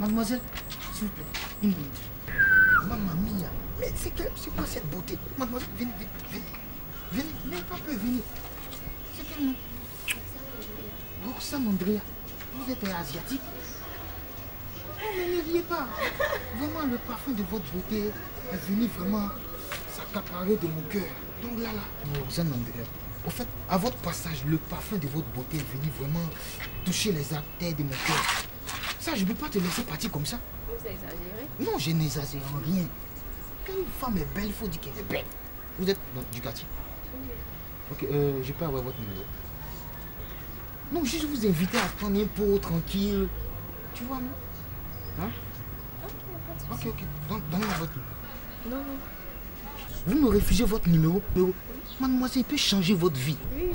Mademoiselle, s'il vous plaît, une minute. Mamma mia, mais c'est quoi cette beauté? Mademoiselle, venez, venez un peu, venez. C'est quel nom? Roxane Andrea. Vous êtes asiatique? Non, mais ne riez pas. Vraiment, le parfum de votre beauté est venu vraiment s'accaparer de mon cœur. Donc là, Roxane Andrea. Au fait, à votre passage, le parfum de votre beauté est venu vraiment toucher les artères de mon cœur. Ça, je ne peux pas te laisser partir comme ça. Vous exagérez? Non, je n'exagère en rien. Quand une femme est belle, il faut dire qu'elle est belle. Vous êtes du quartier? Oui. Ok, je peux avoir votre numéro? Non, juste vous inviter à prendre un pot tranquille. Tu vois, non? Hein? Ok, pas de souci. Ok. Donc, donnez-moi votre numéro. Non. Vous me refusez votre numéro? Mademoiselle, il peut changer votre vie. Oui.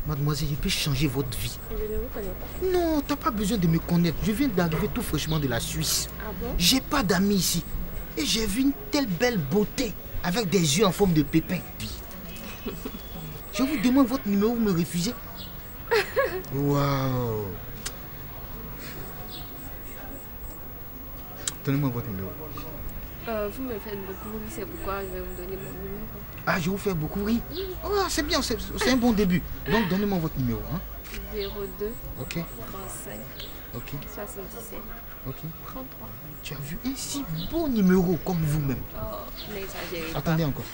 Mademoiselle, il peut changer votre vie. Je ne vous connais pas. Non, t'as pas besoin de me connaître. Je viens d'arriver tout fraîchement de la Suisse. Ah bon? J'ai pas d'amis ici. Et j'ai vu une telle belle beauté avec des yeux en forme de pépin. Je vous demande votre numéro, vous me refusez? Waouh! Donnez-moi votre numéro. Vous me faites beaucoup rire, c'est pourquoi je vais vous donner mon numéro. Ah, je vous fais beaucoup rire. Oh, c'est bien, c'est un bon début. Donc, donnez-moi votre numéro. Hein? 02 Ok, 35 ok, 77 ok. 33. Tu as vu un si beau numéro comme vous-même. Oh, n'exagérez pas. Attendez encore.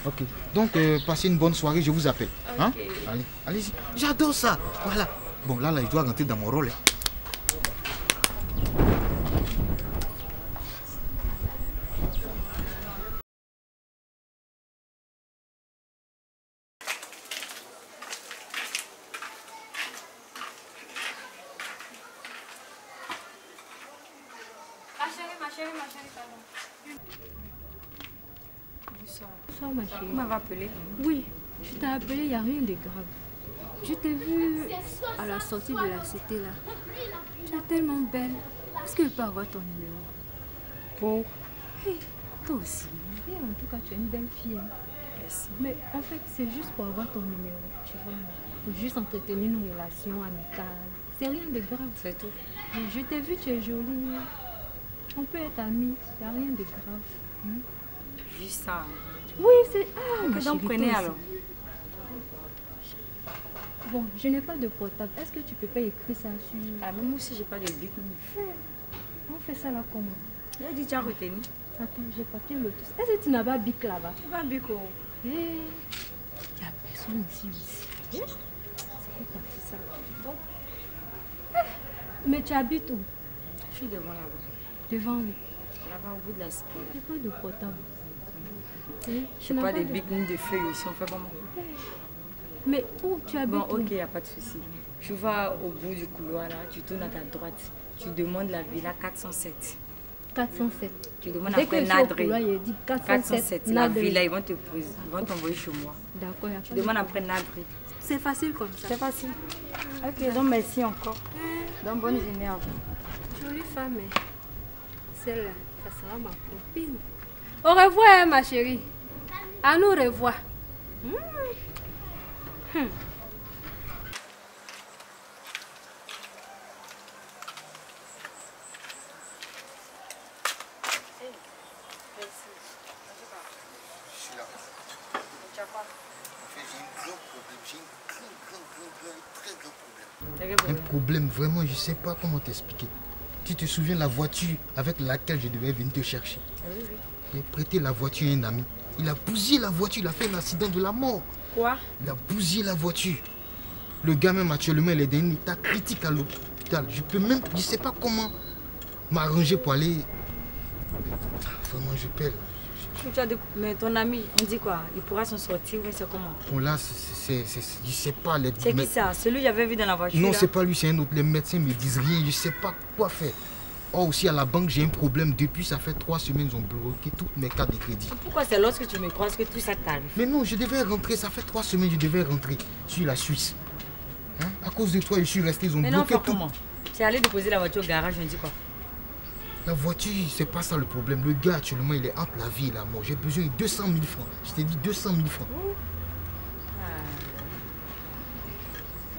Ok. Donc, passez une bonne soirée, je vous appelle. Hein? Ok. Allez, allez-y. J'adore ça. Voilà. Bon, là, je dois rentrer dans mon rôle. Hein. Ma chérie, pardon. Bonsoir ma chérie. Vous m'avez appelé? Oui, je t'ai appelé, il n'y a rien de grave. Je t'ai vue à la sortie de la cité là. Tu es tellement belle. Est-ce que je peux avoir ton numéro? Pour? Hey, toi aussi. Et en tout cas, tu es une belle fille. Hein. Merci. Mais en fait, c'est juste pour avoir ton numéro. Tu vois, pour juste entretenir une relation amicale. C'est rien de grave. C'est tout. Mais je t'ai vue, tu es jolie. On peut être amis, il n'y a rien de grave. Hein? Juste ça. Oui, c'est... Ah, ma Que chérie, donc prenez toi alors. aussi. Bon, je n'ai pas de portable. Est-ce que tu peux pas écrire ça sur... Ah, mais moi aussi, j'ai pas de bic. On fait ça là comment? Il a dit tu as retenu. Attends, j'ai papier lotus. Est-ce que tu n'as pas bic là-bas? Pas bic. Il y a personne ici aussi. C'est quoi parti ça? Bon. Mais tu habites où? Je suis devant là-bas. Devant où? Là-bas, au bout de la cité. J'ai pas de portable. Je sais pas des bics ni de feuilles aussi. On fait comment? Mais où tu habites? Bon, ok, il n'y a pas de souci. Tu vas au bout du couloir là, tu tournes à ta droite. Tu demandes la villa 407. 407. Tu demandes Dès après que je suis au Nadré. couloir, il dit 407. 407, la villa, ils vont t'envoyer chez moi. D'accord, il y a Tu pas de- demandes après Nadré. C'est facile comme ça. C'est facile. Ok, donc merci encore. Donc bonne journée à vous. Jolie femme, hein. Celle-là, ça sera ma copine. Au revoir, hein, ma chérie. À nous revoir. Je suis là. Tu as quoi? En fait, j'ai un gros problème. J'ai un très grand problème. T'as quel Un problème? problème, vraiment, je sais pas comment t'expliquer. Tu te souviens la voiture avec laquelle je devais venir te chercher? Oui, oui. J'ai prêté la voiture à un ami. Il a bousillé la voiture, il a fait un accident de la mort. Quoi? Il a bousillé la voiture. Le gars même actuellement, il est dans un état critique à l'hôpital. Je sais pas comment m'arranger pour aller. Vraiment, je pèle. Mais ton ami, on dit quoi? Il pourra s'en sortir, mais c'est comment? Bon là, je sais pas. C'est qui ça? Celui que j'avais vu dans la voiture? Non, là? c'est pas lui, c'est un autre. Les médecins me disent rien, je sais pas quoi faire. Or aussi à la banque, j'ai un problème. Depuis, ça fait 3 semaines, ils ont bloqué toutes mes cartes de crédit. Pourquoi c'est lorsque tu me croises que tout ça t'arrive? Mais non, je devais rentrer, ça fait 3 semaines, je devais rentrer sur la Suisse. Hein? À cause de toi, je suis resté, ils ont Mais non, bloqué enfin, tout. comment? Tu es allé déposer la voiture au garage, on dit quoi? La voiture, c'est pas ça le problème. Le gars, actuellement, il est entre la vie et la mort. J'ai besoin de 200 000 francs. Je t'ai dit 200 000 francs.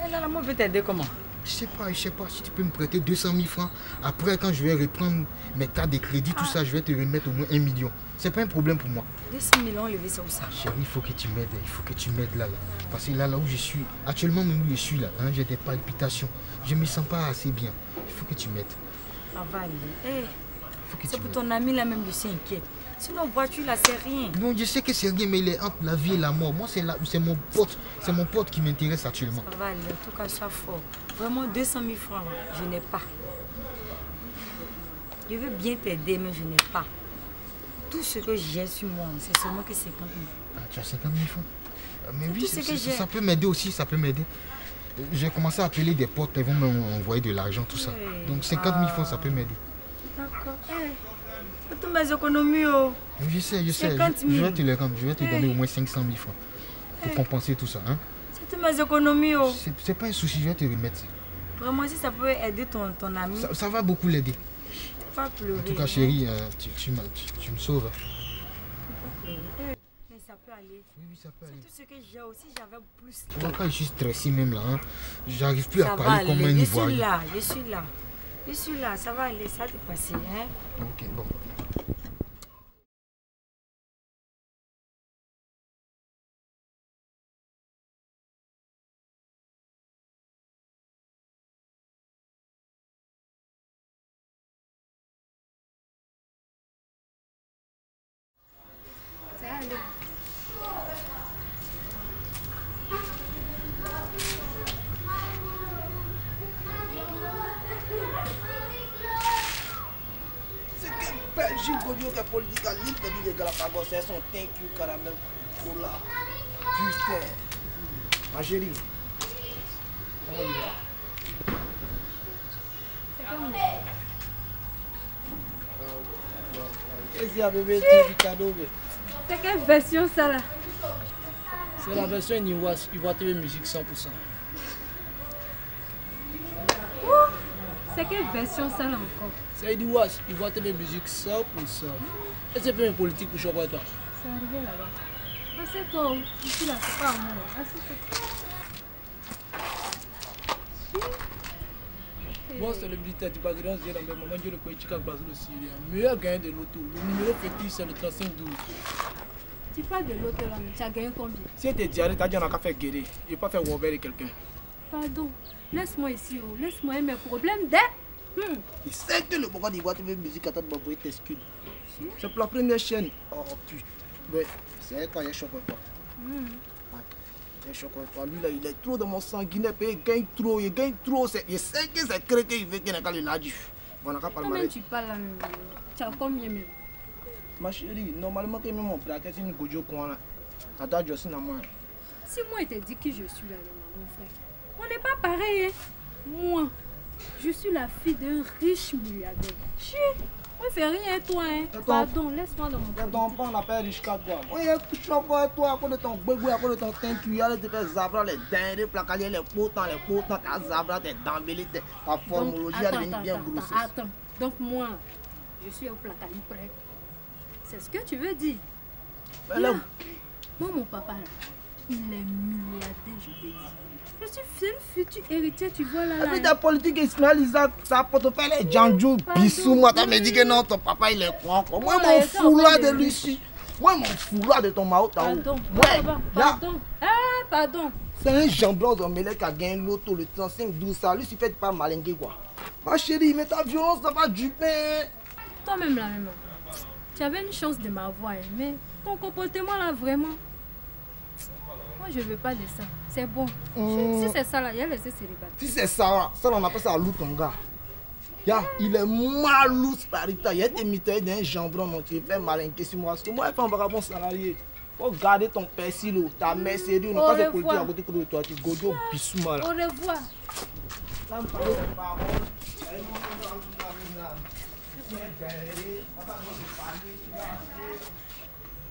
Et là, la mort peut t'aider comment? Je sais pas si tu peux me prêter 200 000 francs. Après, quand je vais reprendre mes cartes de crédit, tout ça, je vais te remettre au moins 1 million. C'est pas un problème pour moi. 200 000 levé ça où ça? Chérie, il faut que tu m'aides. Il faut que tu m'aides là. Parce que là où je suis, actuellement même où je suis là, hein, j'ai des palpitations. Je me sens pas assez bien. Il faut que tu m'aides. Ça va aller. Hey, c'est pour ton ami là même, je suis inquiète. Sinon, voiture là, c'est rien. Non, je sais que c'est rien, mais il est entre la vie et la mort. Moi, c'est mon pote. C'est mon pote qui m'intéresse actuellement. Ça va aller. En tout cas, sois fort. Vraiment, 200 000 francs, je n'ai pas. Je veux bien t'aider, mais je n'ai pas. Tout ce que j'ai sur moi, c'est seulement que 50 000. Ah, tu as 50 000 francs? Mais oui, ça peut m'aider aussi, ça peut m'aider. J'ai commencé à appeler des potes, ils vont m'envoyer de l'argent, tout ça. Donc 50 000 francs, ça peut m'aider. D'accord. C'est toutes mes économies. Oh. Je sais. 50 000. Je vais te les rendre. Je vais te donner au moins 500 000 francs pour compenser tout ça. Hein? C'est toutes mes économies. Oh. C'est pas un souci, je vais te remettre ça. Vraiment, si ça peut aider ton ami. Ça va beaucoup l'aider. Pas pleurer. En tout cas, chérie, tu me sauves. Mais ça peut aller. Oui, ça peut aller. C'est tout ce que j'ai aussi, j'avais plus. Tu vois, quand je suis stressé même là, hein, j'arrive plus à parler comme un Ivoirien. Je suis là, ça va aller, ça va te passer. Hein? Ok, bon. Belgique, Godio, qui est politique, à l'île de Galapagos, c'est son thank you caramel cola. Putain. Ma chérie. Comment il va? Qu'est-ce qu'il y a, bébé? Du cadeau, bébé. C'est quelle version ça là? C'est la version Niwas, Ivoire TV Musique 100%. C'est quelle version ça là encore? C'est Niwas, Ivoire TV Musique 100%. Et c'est pas une politique pour choquer toi. C'est arrivé là-bas. Assieds-toi, je suis là, c'est pas à moi. Assieds-toi. Moi, c'est le militaire du Bagran, j'ai dans mes moments, je le connais, Chica Brazil aussi. Meilleur gagnant de l'auto. Le numéro fétiche, c'est le 3512. Tu parles de l'autre là, mais tu as gagné combien? Si tu es diarrhée, tu as dit qu'on a qu'à faire guérir. Je ne vais pas faire Robert et quelqu'un. Pardon, laisse-moi ici, oh. Laisse-moi mes problèmes dès. Il sait que le Boga d'Ivoire TV Musique attend de m'envoyer tes scuds. C'est pour la première chaîne. Oh putain. Mais c'est quand il est choqué toi. Il est choqué toi. Lui là, il est trop dans mon sang. Il gagne trop. Il sait que c'est créé qu'il veut qu'il n'ait qu'à le lâcher. On n'a qu'à parler. Toi-même tu parles là, tu as combien même? Ma chérie, normalement, quand même mon braquet, c'est une gojo coin là. Attends, je suis dans moi. Si moi je te dis que je suis là, mon frère, on n'est pas pareil. Hein? Moi, je suis la fille d'un riche milliardaire. Chut, on ne fait rien toi. Hein? Pardon, laisse-moi dans mon ton père n'a pas riche qu'à toi. Moi, je suis choqué toi à cause de ton bébé, à cause de ton teint cuillère, tu fais zabra, les dents, les placaliers, les potents, ta zabra, tes dembélés, ta formologie, elle devient bien grosse. Attends, donc moi, je suis au placali près. C'est ce que tu veux dire? Là, moi, mon papa, là, il est milliardaire, je te dis. Je suis le futur héritier, tu vois là. Et puis ta politique Ismaël Isaac, ça portefeuille les Djanjou, Bissou, moi, tu me dit que non, ton papa il est quoi? Moi, mon foulard de Lucie. Moi, mon foulard de ton Mao Tao. Pardon. Ah, pardon. C'est un jambon d'Omelette qui a gagné l'auto, le 35-12, ça. Lui, il fait pas malinguer quoi. Ma chérie, mais ta violence, ça va du pain. Toi-même là, même. Tu avais une chance de m'avoir, mais ton comportement là, vraiment. Moi, je veux pas de ça. C'est bon. Si c'est ça là, il y a laissé célibataire. Si c'est ça, ça on appelle ça loutonga. Il est malou, Starita. Il y a des miteurs d'un jambon, donc tu fais malinquer sur moi. Parce que moi, je suis un vagabond salarié. Faut garder ton persil, ta mère sérieux. On n'a pas de politique à côté de toi. Tu godo bissou mal. Au revoir.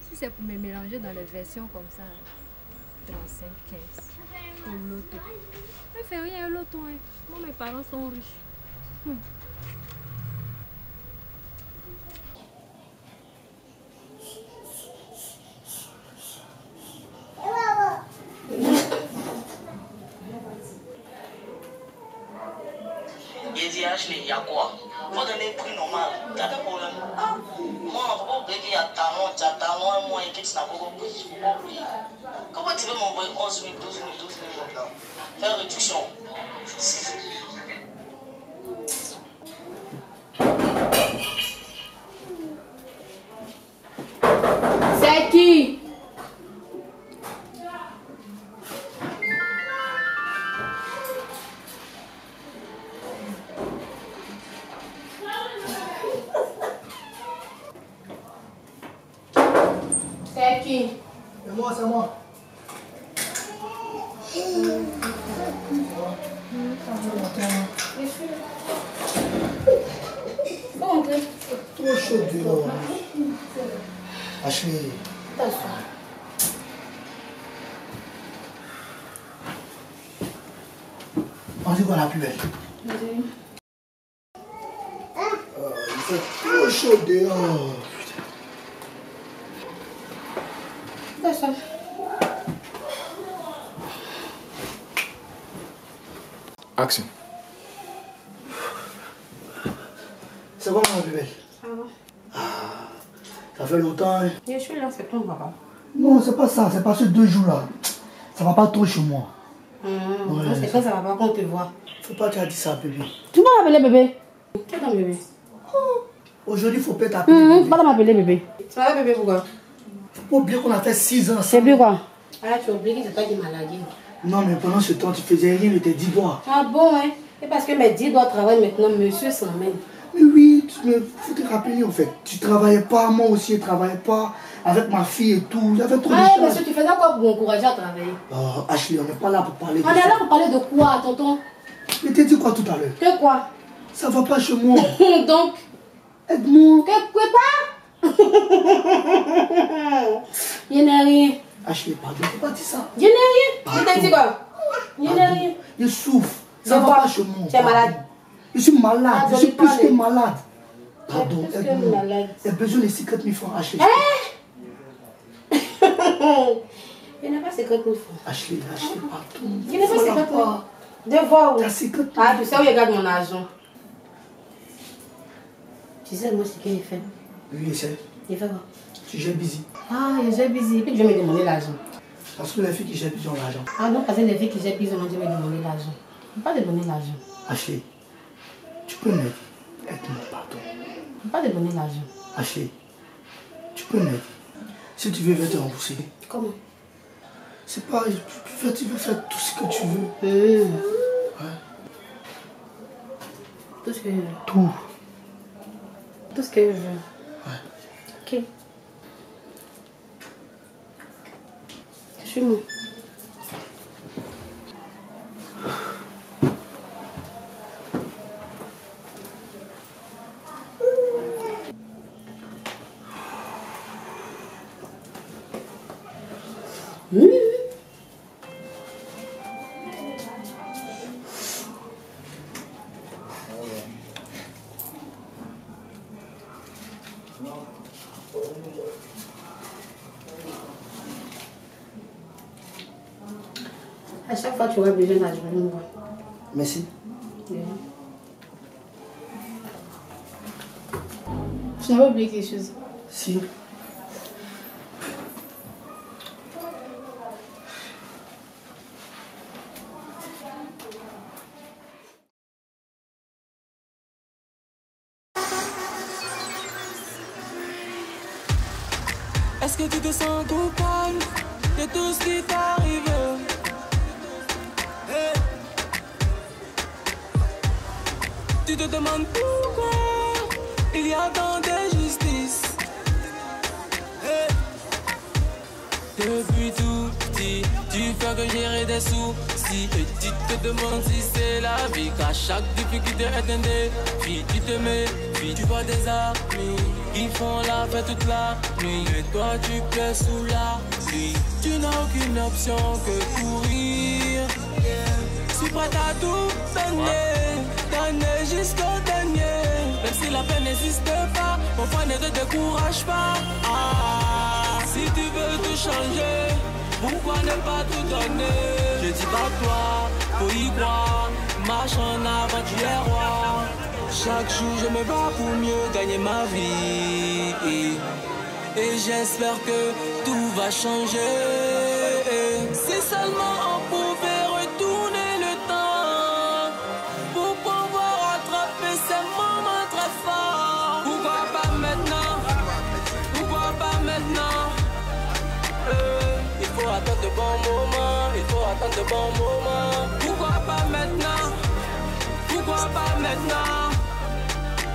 Si c'est pour me mélanger dans les versions comme ça, 35, 15, pour l'auto. Ne fais rien à l'auto, hein. Moi, mes parents sont riches. dit Ashley, il y a quoi? Faut donner le prix normal. T'as des problèmes? Ah, moi, on ne peut pas oublier qu'il y a talent, et moi, et que tu n'as pas compris. Comment tu veux m'envoyer 11 000, 12 000, 12 000 maintenant? Faire réduction. C'est qui? C'est qui? C'est moi, c'est moi. Trop chaud dehors. Ashley. On dit qu'on a plus belle. Il fait trop chaud dehors. Action. C'est bon, ma plus belle? Ça va. Ça fait longtemps, hein? Je suis là, c'est ton papa. Non, c'est pas ça, c'est pas ces 2 jours-là. Ça va pas trop chez moi. C'est quand ça va pas qu'on te voit. Faut pas que tu as dit ça, bébé. Tu vas m'appeler bébé? Qui est ton bébé? Aujourd'hui, faut pas t'appeler bébé. Tu vas m'appeler bébé. Tu vas bébé pourquoi? Faut pas oublier qu'on a fait 6 ans C'est ensemble. plus quoi? Ah, tu as oublié que c'est toi qui m'as lagué. Non, mais pendant ce temps, tu faisais rien de tes 10 doigts. Ah bon, hein? C'est parce que mes 10 doigts travaillent maintenant, monsieur s'emmène. Mais oui, mais faut te rappeler en fait. Tu travaillais pas, moi aussi je travaillais pas. Avec ma fille et tout. J'avais trop de Ah, choses. monsieur, tu faisais quoi pour m'encourager à travailler? Oh, Ashley, on n'est pas là pour parler de On est ça. là pour parler de quoi, tonton? Je t'ai dit quoi tout à l'heure? Que quoi? Ça va pas chez moi. Donc, Aide-moi. que quoi? Je n'ai rien. Ashley, pardon, faut pas dire ça. Je n'ai rien. Je t'ai dit quoi? Je n'ai rien. Je souffre. Ça C'est va quoi? pas chez moi. Tu es malade? Je suis malade. Ah, Je suis j'en ai plus parlé. que malade. Pardon, plus que aide-moi. malade. J'ai besoin de 50 000 francs, Ashley. Je n'ai pas 50 000 francs. Ashley, pardon. Je n'ai pas Voilà 50 000. pas. De voir où? T'as 50 000. Ah, tu sais où je garde mon argent? Tu sais, moi, ce que j'ai fait. Oui, je sais. J'ai fait quoi? Tu gères busy. Ah, j'ai busy. Et puis, je vais me demander l'argent. Parce que les filles qui gèrent busy ont l'argent. Ah non, parce que les filles qui j'ai plus, on dit me demander l'argent. Je ne peux pas te donner l'argent. Ashley, tu peux m'aider. Aide-moi, pardon. Je ne peux pas te donner l'argent. Ashley, tu peux m'aider. Si tu veux, je vais te rembourser. Comment? C'est pareil, tu veux faire tout ce que tu veux. Ouais. Tout ce que je veux. Tout. Tout ce que je veux. Ouais. Ok. Je suis mou. À chaque fois que tu auras besoin d'argent, je me vois. Merci. Tu n'as pas oublié quelque chose. Si. Est-ce que tu te sens coupable de tout ce qui t'arrive? Hey. Tu te demandes pourquoi il y a tant d'injustice. Hey. Depuis tout petit, tu fais que gérer des soucis. Et tu te demandes si c'est la vie, qu'à chaque difficulté est un défi. Tu te méfies, tu vois des amis qui font la fête toute la nuit. Et toi tu plais sous la pluie. Tu n'as aucune option que courir. Je suis prête à tout donner jusqu'au dernier. Même si la peine n'existe pas, mon frère ne te décourage pas. Ah, si tu veux tout changer, pourquoi ne pas tout donner? Je dis pas toi, faut y croire. Marche en avant, tu es roi. Chaque jour je me bats pour mieux gagner ma vie. Et j'espère que tout va changer. Si seulement on pouvait retourner le temps pour pouvoir rattraper ces moments très forts. Pourquoi pas maintenant? Pourquoi pas maintenant? Il faut attendre de bons moments. Il faut attendre de bons moments. Pourquoi pas maintenant? Pourquoi pas maintenant?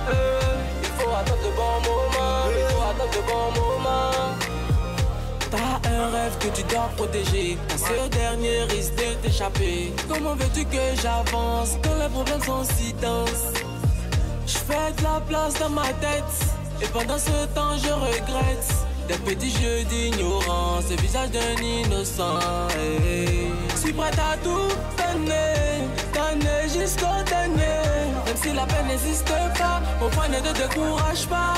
Il faut attendre de bons moments. Il faut attendre de bons moments. T'as un rêve que tu dois protéger. Ce dernier risque de t'échapper. Comment veux-tu que j'avance quand les problèmes sont si denses? Je fais de la place dans ma tête. Et pendant ce temps je regrette des petits jeux d'ignorance, le visage d'un innocent. Je suis prête à tout donner, donner jusqu'au dernier. Même si la peine n'existe pas, au point ne te décourage pas.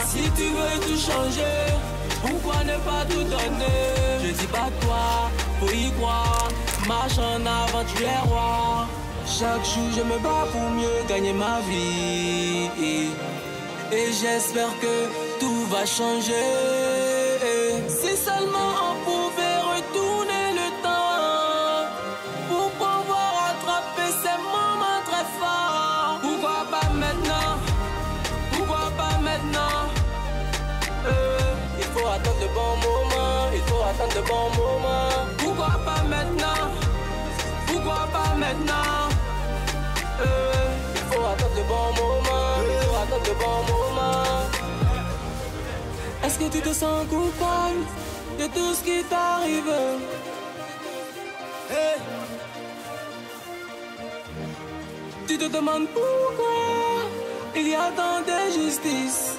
Si tu veux tout changer, pourquoi ne pas tout donner? Je dis pas toi, faut y croire. Marche en avant, tu es roi. Chaque jour je me bats pour mieux gagner ma vie. Et j'espère que tout va changer. Si seulement on pouvait retourner le temps pour pouvoir rattraper ces moments très forts. Pourquoi pas maintenant? Pourquoi pas maintenant? Il faut attendre de bons moments. Il faut attendre de bons moments. Pourquoi pas maintenant? Pourquoi pas maintenant? Il faut attendre de bons moments. Il faut attendre de bons moments. Est-ce que tu te sens coupable de tout ce qui t'arrive? Hey. Tu te demandes pourquoi il y a tant d'injustice.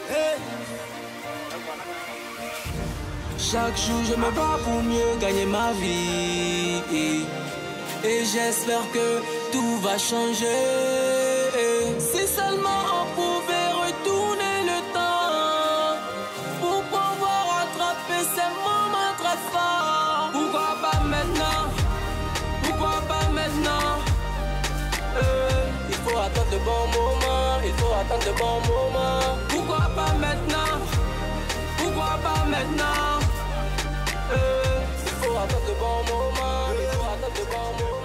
Hey. Chaque jour je me bats pour mieux gagner ma vie. Et j'espère que tout va changer. Si seulement on pouvait retourner le temps pour pouvoir rattraper ces moments très forts. Pourquoi pas maintenant? Pourquoi pas maintenant? Il faut attendre de bons moments. Il faut attendre de bons moments. Pourquoi pas maintenant? Pourquoi pas maintenant? Il faut attendre de bons moments. Il faut attendre de bons moments.